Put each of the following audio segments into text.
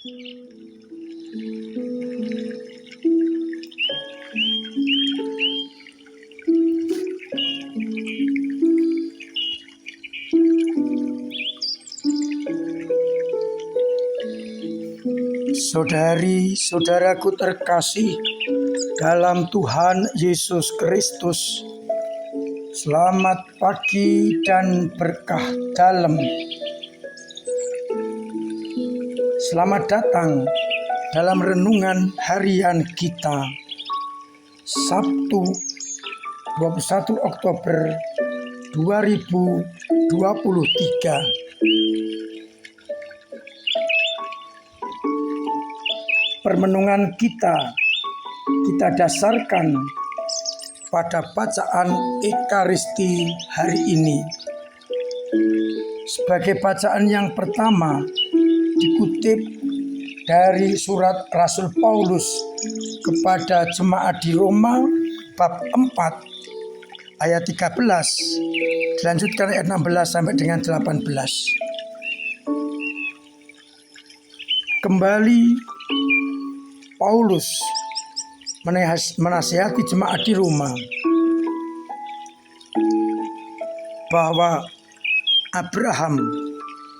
Saudari-saudaraku terkasih dalam Tuhan Yesus Kristus, selamat pagi dan berkah dalam. Selamat datang dalam renungan harian kita, Sabtu 21 Oktober 2023. Permenungan kita dasarkan pada bacaan Ekaristi hari ini. Sebagai bacaan yang pertama dikutip dari surat Rasul Paulus kepada jemaat di Roma bab 4 ayat 13, dilanjutkan ayat 16 sampai dengan 18. Kembali Paulus menasihati jemaat di Roma bahwa Abraham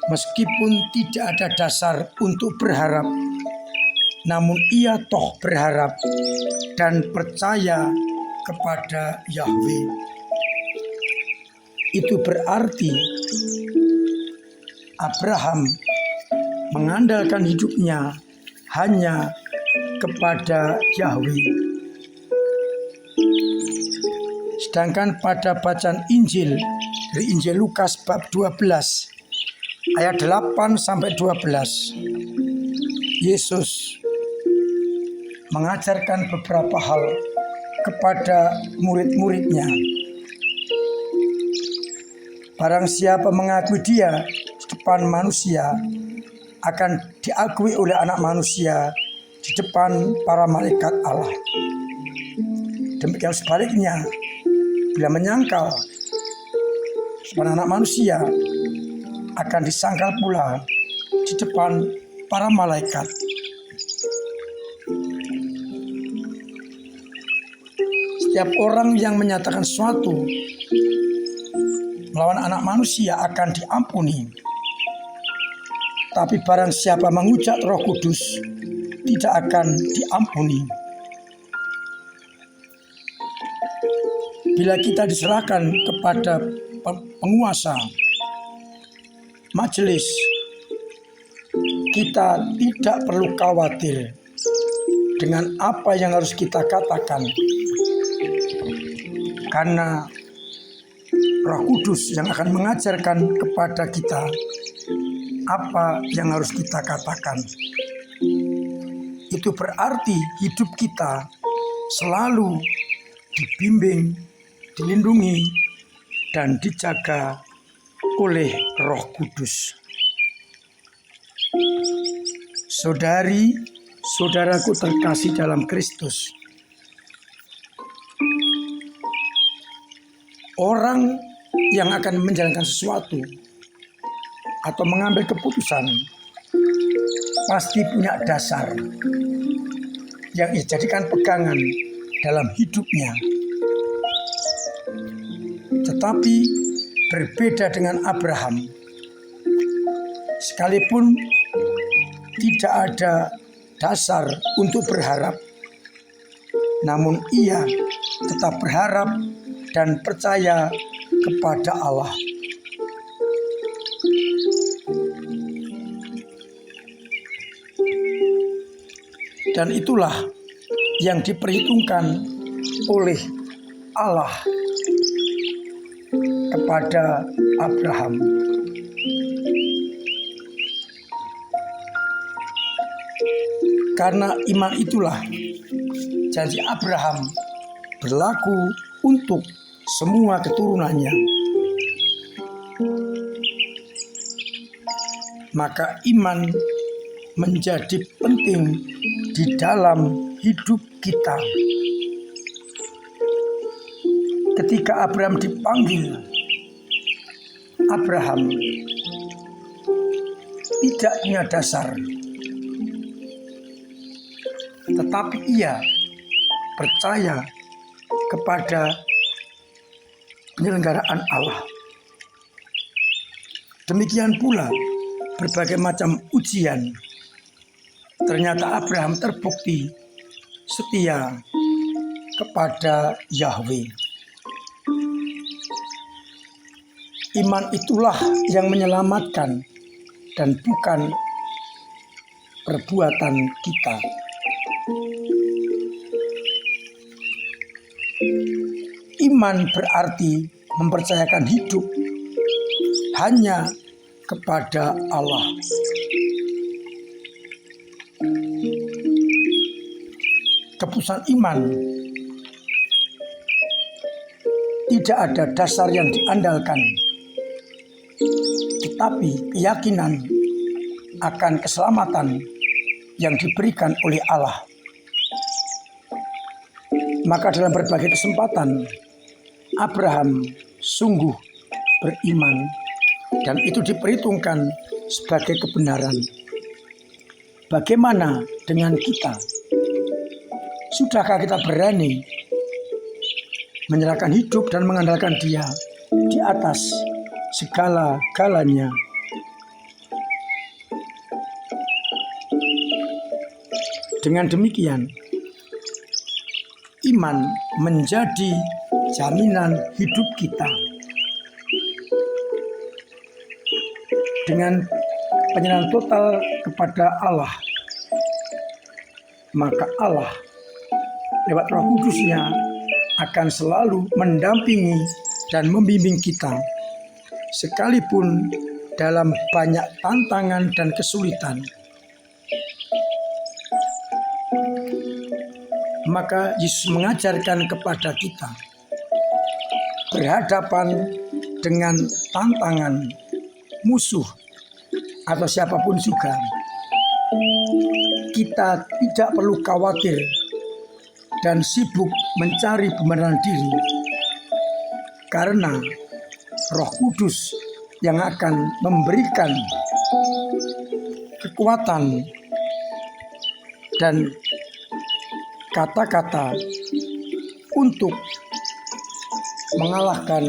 meskipun tidak ada dasar untuk berharap, namun ia toh berharap dan percaya kepada Yahweh. Itu berarti Abraham mengandalkan hidupnya hanya kepada Yahweh. Sedangkan pada bacaan Injil dari Injil Lukas bab 12 ayat 8 sampai 12, Yesus mengajarkan beberapa hal kepada murid-muridnya. Barang siapa mengakui dia di depan manusia, akan diakui oleh anak manusia di depan para malaikat Allah. Demikian sebaliknya, bila menyangkal depan anak manusia, akan disangkal pula di depan para malaikat. Setiap orang yang menyatakan sesuatu melawan anak manusia akan diampuni. Tapi barang siapa menghujat Roh Kudus, tidak akan diampuni. Bila kita diserahkan kepada penguasa, majelis, kita tidak perlu khawatir dengan apa yang harus kita katakan, karena Roh Kudus yang akan mengajarkan kepada kita apa yang harus kita katakan. Itu berarti hidup kita selalu dibimbing, dilindungi, dan dijaga oleh Roh Kudus. Saudari-saudaraku terkasih dalam Kristus, orang yang akan menjalankan sesuatu atau mengambil keputusan pasti punya dasar yang dijadikan pegangan dalam hidupnya. Tetapi berbeda dengan Abraham, sekalipun tidak ada dasar untuk berharap, namun ia tetap berharap dan percaya kepada Allah. Dan itulah yang diperhitungkan oleh Allah kepada Abraham. Karena iman itulah janji Abraham berlaku untuk semua keturunannya. Maka iman menjadi penting di dalam hidup kita. Ketika Abraham dipanggil, Abraham tidak punya dasar tetapi ia percaya kepada penyelenggaraan Allah. Demikian pula berbagai macam ujian. Ternyata Abraham terbukti setia kepada Yahweh. Iman itulah yang menyelamatkan dan bukan perbuatan kita. Iman berarti mempercayakan hidup hanya kepada Allah. Keputusan iman tidak ada dasar yang diandalkan, tetapi keyakinan akan keselamatan yang diberikan oleh Allah. Maka dalam berbagai kesempatan Abraham sungguh beriman dan itu diperhitungkan sebagai kebenaran. Bagaimana dengan kita? Sudahkah kita berani menyerahkan hidup dan mengandalkan Dia di atas segala-galanya? Dengan demikian, iman menjadi jaminan hidup kita. Dengan penyerahan total kepada Allah, maka Allah lewat Roh Kudus-Nya akan selalu mendampingi dan membimbing kita, sekalipun dalam banyak tantangan dan kesulitan. Maka Yesus mengajarkan kepada kita berhadapan dengan tantangan musuh atau siapapun juga, kita tidak perlu khawatir dan sibuk mencari pembenaran diri, karena Roh Kudus yang akan memberikan kekuatan dan kata-kata untuk mengalahkan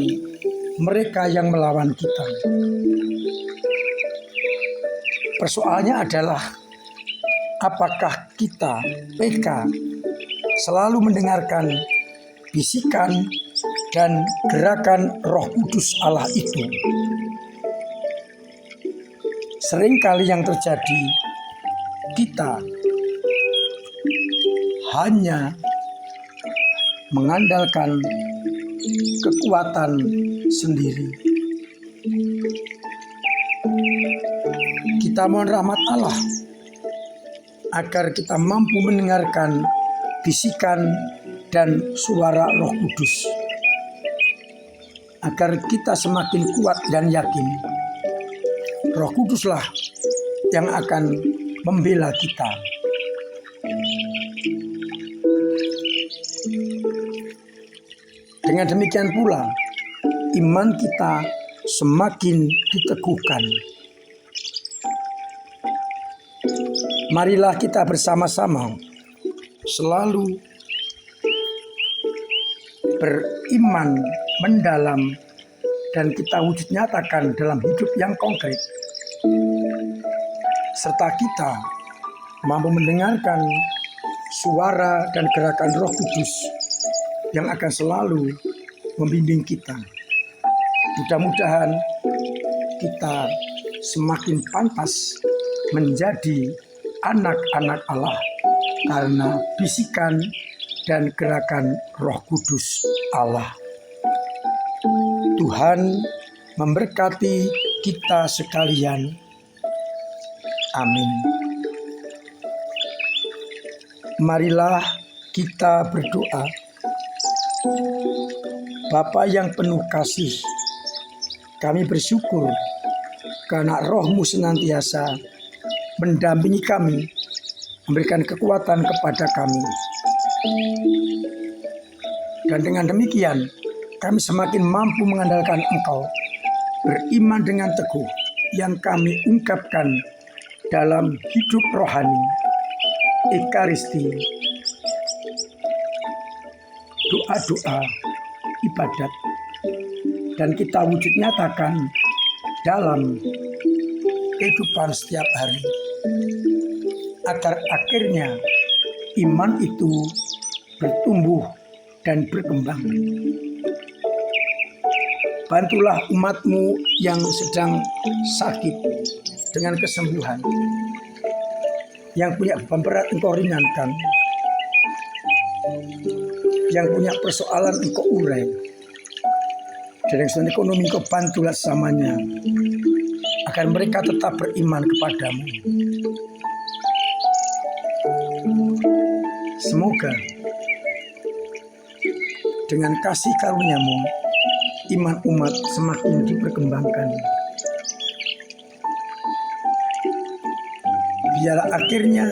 mereka yang melawan kita. Persoalannya adalah apakah kita peka selalu mendengarkan bisikan dan gerakan Roh Kudus Allah itu. Seringkali yang terjadi, kita hanya mengandalkan kekuatan sendiri. Kita mohon rahmat Allah agar kita mampu mendengarkan bisikan dan suara Roh Kudus, agar kita semakin kuat dan yakin Roh Kuduslah yang akan membela kita. Dengan demikian pula iman kita semakin diteguhkan. Marilah kita bersama-sama selalu beriman mendalam dan kita wujud nyatakan dalam hidup yang konkret, serta kita mampu mendengarkan suara dan gerakan Roh Kudus yang akan selalu membimbing kita. Mudah-mudahan kita semakin pantas menjadi anak-anak Allah karena bisikan dan gerakan Roh Kudus Allah. Tuhan memberkati kita sekalian. Amin. Marilah kita berdoa. Bapa yang penuh kasih, kami bersyukur karena Roh-Mu senantiasa mendampingi kami, memberikan kekuatan kepada kami. Dan dengan demikian, kami semakin mampu mengandalkan Engkau, beriman dengan teguh yang kami ungkapkan dalam hidup rohani, Ekaristi, doa-doa, ibadat, dan kita wujud nyatakan dalam kehidupan setiap hari, agar akhirnya iman itu bertumbuh dan berkembang. Bantulah umatmu yang sedang sakit dengan kesembuhan. Yang punya beban berat engkau ringankan. Yang punya persoalan engkau urai. Dan yang sedang ekonomi engkau bantulah sesamanya, agar mereka tetap beriman kepadamu. Semoga dengan kasih karunia-Mu, iman umat semakin diperkembangkan. Biarlah akhirnya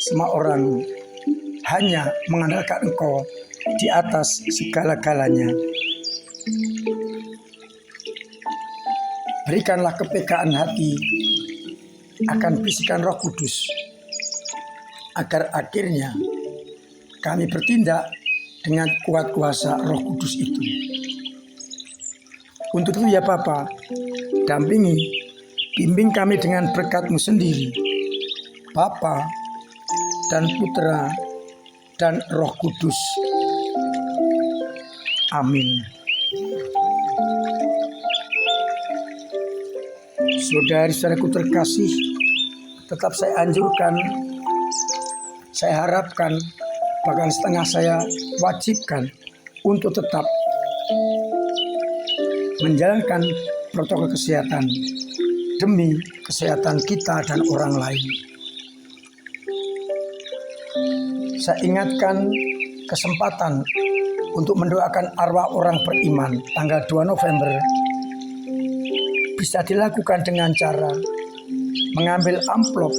semua orang hanya mengandalkan Engkau di atas segala-galanya. Berikanlah kepekaan hati akan bisikan Roh Kudus, agar akhirnya kami bertindak dengan kuat kuasa Roh Kudus itu. Untuk itu ya Bapa, dampingi, bimbing kami dengan berkat-Mu sendiri, Bapa dan Putra dan Roh Kudus. Amin. Saudara-saudaraku terkasih, tetap saya anjurkan, saya harapkan, bahkan setengah saya wajibkan untuk tetap menjalankan protokol kesehatan demi kesehatan kita dan orang lain. Saya ingatkan kesempatan untuk mendoakan arwah orang beriman tanggal 2 November bisa dilakukan dengan cara mengambil amplop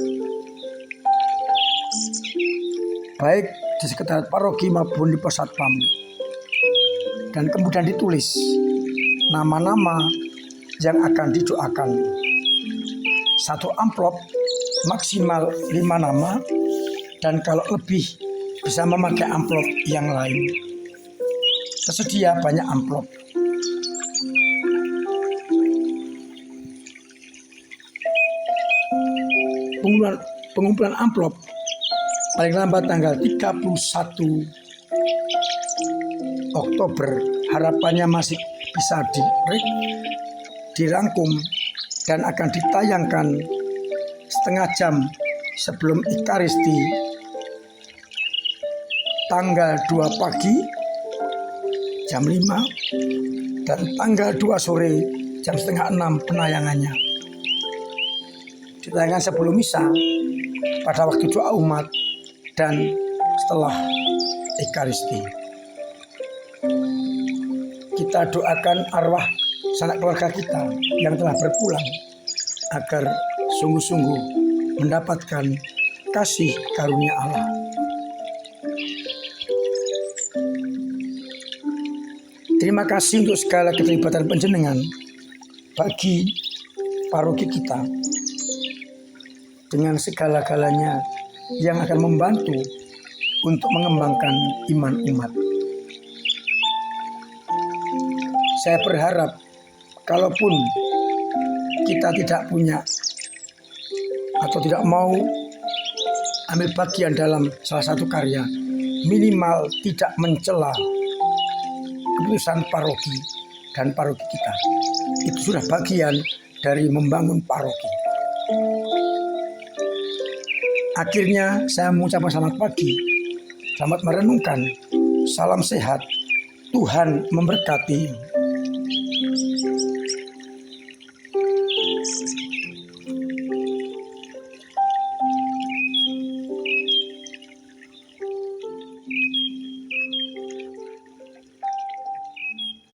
baik di sekitar paroki maupun di pos satpam, dan kemudian ditulis nama-nama yang akan didoakan. Satu amplop maksimal 5 nama, dan kalau lebih bisa memakai amplop yang lain. Tersedia banyak amplop. Pengumpulan amplop paling lambat tanggal 31 Oktober. Harapannya masih bisa dirangkum dan akan ditayangkan setengah jam sebelum Ekaristi tanggal 2 pagi jam 5 dan tanggal 2 sore jam setengah 6 penayangannya. Ditayangkan sebelum misa, pada waktu doa umat, dan setelah Ekaristi. Kita doakan arwah sanak keluarga kita yang telah berpulang agar sungguh-sungguh mendapatkan kasih karunia Allah. Terima kasih untuk segala keterlibatan panjenengan bagi paroki kita dengan segala-galanya yang akan membantu untuk mengembangkan iman umat. Saya berharap kalaupun kita tidak punya atau tidak mau ambil bagian dalam salah satu karya, minimal tidak mencela keputusan paroki dan paroki kita. Itu sudah bagian dari membangun paroki. Akhirnya saya mengucapkan selamat pagi, selamat merenungkan, salam sehat, Tuhan memberkati.